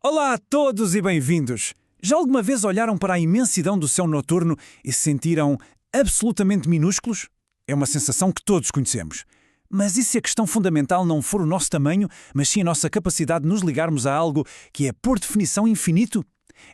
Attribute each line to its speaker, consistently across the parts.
Speaker 1: Olá a todos e bem-vindos! Já alguma vez olharam para a imensidão do céu noturno e se sentiram absolutamente minúsculos? É uma sensação que todos conhecemos. Mas e se a questão fundamental não for o nosso tamanho, mas sim a nossa capacidade de nos ligarmos a algo que é, por definição, infinito?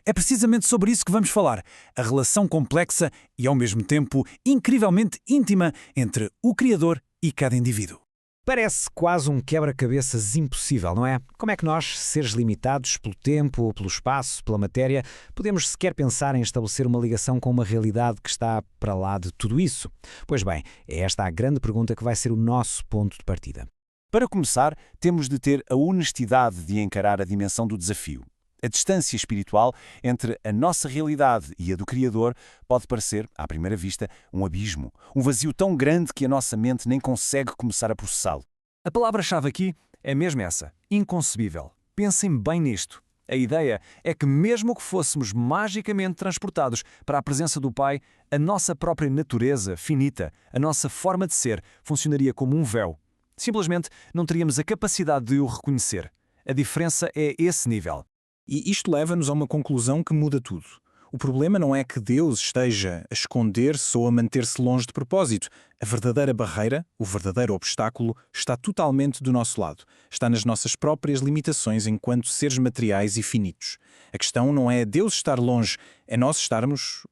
Speaker 1: É precisamente sobre isso que vamos falar, a relação complexa e, ao mesmo tempo, incrivelmente íntima entre o Criador e cada indivíduo.
Speaker 2: Parece quase um quebra-cabeças impossível, não é? Como é que nós, seres limitados pelo tempo, pelo espaço, pela matéria, podemos sequer pensar em estabelecer uma ligação com uma realidade que está para lá de tudo isso? Pois bem, é esta a grande pergunta que vai ser o nosso ponto de partida.
Speaker 3: Para começar, temos de ter a honestidade de encarar a dimensão do desafio. A distância espiritual entre a nossa realidade e a do Criador pode parecer, à primeira vista, um abismo, um vazio tão grande que a nossa mente nem consegue começar a processá-lo.
Speaker 1: A palavra-chave aqui é mesmo essa, inconcebível. Pensem bem nisto. A ideia é que mesmo que fôssemos magicamente transportados para a presença do Pai, a nossa própria natureza finita, a nossa forma de ser, funcionaria como um véu. Simplesmente não teríamos a capacidade de o reconhecer. A diferença é esse nível.
Speaker 4: E isto leva-nos a uma conclusão que muda tudo. O problema não é que Deus esteja a esconder-se ou a manter-se longe de propósito. A verdadeira barreira, o verdadeiro obstáculo, está totalmente do nosso lado. Está nas nossas próprias limitações enquanto seres materiais e finitos. A questão não é Deus estar longe, é nós estarmos,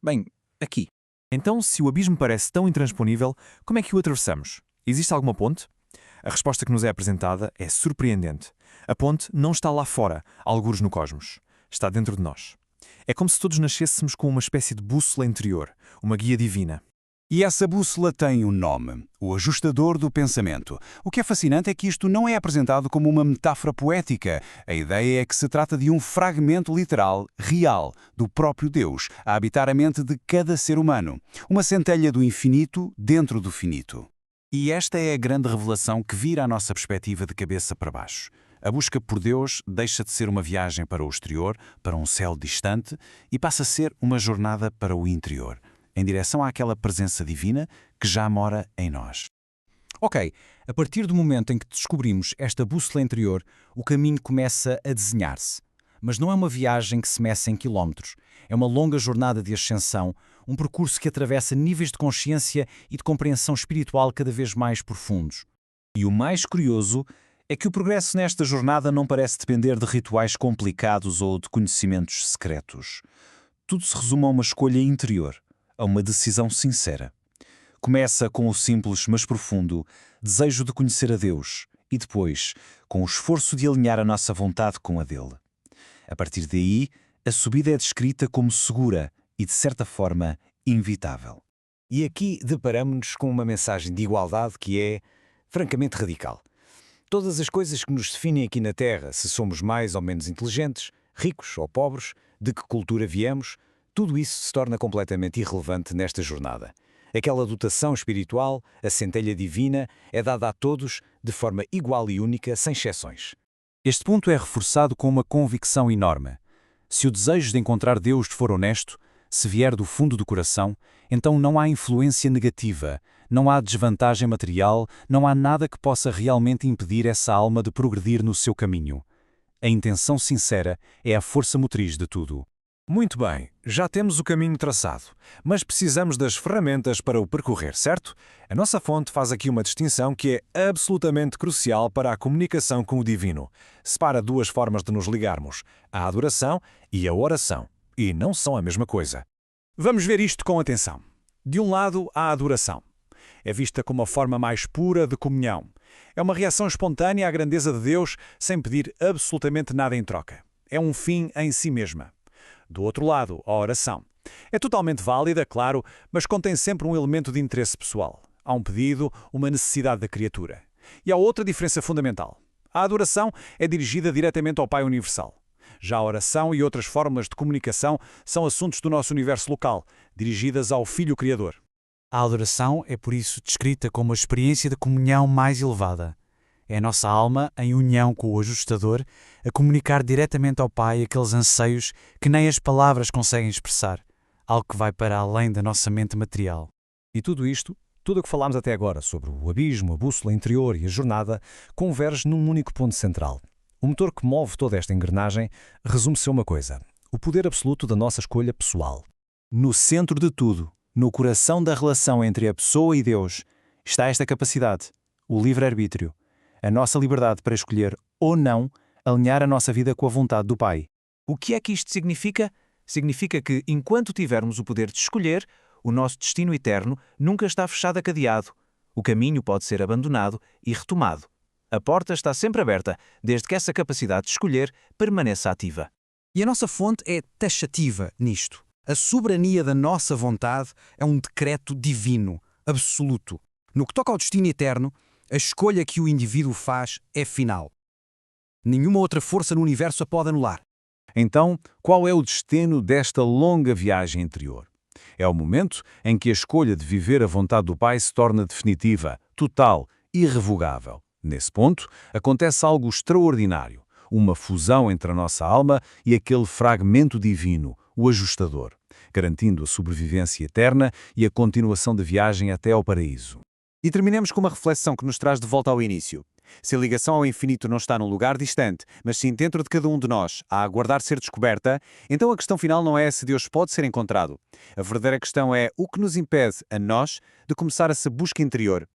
Speaker 4: aqui.
Speaker 5: Então, se o abismo parece tão intransponível, como é que o atravessamos? Existe alguma ponte? A resposta que nos é apresentada é surpreendente. A ponte não está lá fora, algures no cosmos. Está dentro de nós. É como se todos nascêssemos com uma espécie de bússola interior, uma guia divina.
Speaker 3: E essa bússola tem um nome, o ajustador do pensamento. O que é fascinante é que isto não é apresentado como uma metáfora poética. A ideia é que se trata de um fragmento literal, real, do próprio Deus, a habitar a mente de cada ser humano. Uma centelha do infinito dentro do finito. E esta é a grande revelação que vira a nossa perspectiva de cabeça para baixo. A busca por Deus deixa de ser uma viagem para o exterior, para um céu distante, e passa a ser uma jornada para o interior, em direção àquela presença divina que já mora em nós.
Speaker 2: Ok, a partir do momento em que descobrimos esta bússola interior, o caminho começa a desenhar-se. Mas não é uma viagem que se meça em quilómetros. É uma longa jornada de ascensão, um percurso que atravessa níveis de consciência e de compreensão espiritual cada vez mais profundos.
Speaker 4: E o mais curioso é que o progresso nesta jornada não parece depender de rituais complicados ou de conhecimentos secretos. Tudo se resume a uma escolha interior, a uma decisão sincera. Começa com o simples, mas profundo, desejo de conhecer a Deus e depois, com o esforço de alinhar a nossa vontade com a dele. A partir daí, a subida é descrita como segura e, de certa forma, inevitável.
Speaker 2: E aqui deparamos-nos com uma mensagem de igualdade que é, francamente, radical. Todas as coisas que nos definem aqui na Terra, se somos mais ou menos inteligentes, ricos ou pobres, de que cultura viemos, tudo isso se torna completamente irrelevante nesta jornada. Aquela dotação espiritual, a centelha divina, é dada a todos de forma igual e única, sem exceções.
Speaker 4: Este ponto é reforçado com uma convicção enorme. Se o desejo de encontrar Deus for honesto, se vier do fundo do coração, então não há influência negativa, não há desvantagem material, não há nada que possa realmente impedir essa alma de progredir no seu caminho. A intenção sincera é a força motriz de tudo.
Speaker 1: Muito bem, já temos o caminho traçado, mas precisamos das ferramentas para o percorrer, certo? A nossa fonte faz aqui uma distinção que é absolutamente crucial para a comunicação com o divino. Separa duas formas de nos ligarmos, a adoração e a oração, e não são a mesma coisa. Vamos ver isto com atenção. De um lado, a adoração. É vista como a forma mais pura de comunhão. É uma reação espontânea à grandeza de Deus sem pedir absolutamente nada em troca. É um fim em si mesma. Do outro lado, a oração. É totalmente válida, claro, mas contém sempre um elemento de interesse pessoal. Há um pedido, uma necessidade da criatura. E há outra diferença fundamental. A adoração é dirigida diretamente ao Pai Universal. Já a oração e outras formas de comunicação são assuntos do nosso universo local, dirigidas ao Filho Criador.
Speaker 6: A adoração é por isso descrita como a experiência de comunhão mais elevada. É a nossa alma, em união com o ajustador, a comunicar diretamente ao Pai aqueles anseios que nem as palavras conseguem expressar, algo que vai para além da nossa mente material.
Speaker 2: E tudo o que falámos até agora sobre o abismo, a bússola interior e a jornada, converge num único ponto central:
Speaker 1: O motor que move toda esta engrenagem resume-se a uma coisa: o poder absoluto da nossa escolha pessoal.
Speaker 4: No centro de tudo, no coração da relação entre a pessoa e Deus, está esta capacidade, o livre-arbítrio, a nossa liberdade para escolher ou não alinhar a nossa vida com a vontade do Pai.
Speaker 2: O que é que isto significa? Significa que, enquanto tivermos o poder de escolher, o nosso destino eterno nunca está fechado a cadeado. O caminho pode ser abandonado e retomado. A porta está sempre aberta, desde que essa capacidade de escolher permaneça ativa.
Speaker 7: E a nossa fonte é taxativa nisto. A soberania da nossa vontade é um decreto divino, absoluto. No que toca ao destino eterno, a escolha que o indivíduo faz é final. Nenhuma outra força no universo a pode anular.
Speaker 3: Então, qual é o destino desta longa viagem interior? É o momento em que a escolha de viver a vontade do Pai se torna definitiva, total, irrevogável. Nesse ponto, acontece algo extraordinário, uma fusão entre a nossa alma e aquele fragmento divino, o ajustador, garantindo a sobrevivência eterna e a continuação da viagem até ao paraíso.
Speaker 5: E terminemos com uma reflexão que nos traz de volta ao início. Se a ligação ao infinito não está num lugar distante, mas sim dentro de cada um de nós, a aguardar ser descoberta, então a questão final não é se Deus pode ser encontrado. A verdadeira questão é o que nos impede, a nós, de começar essa busca interior,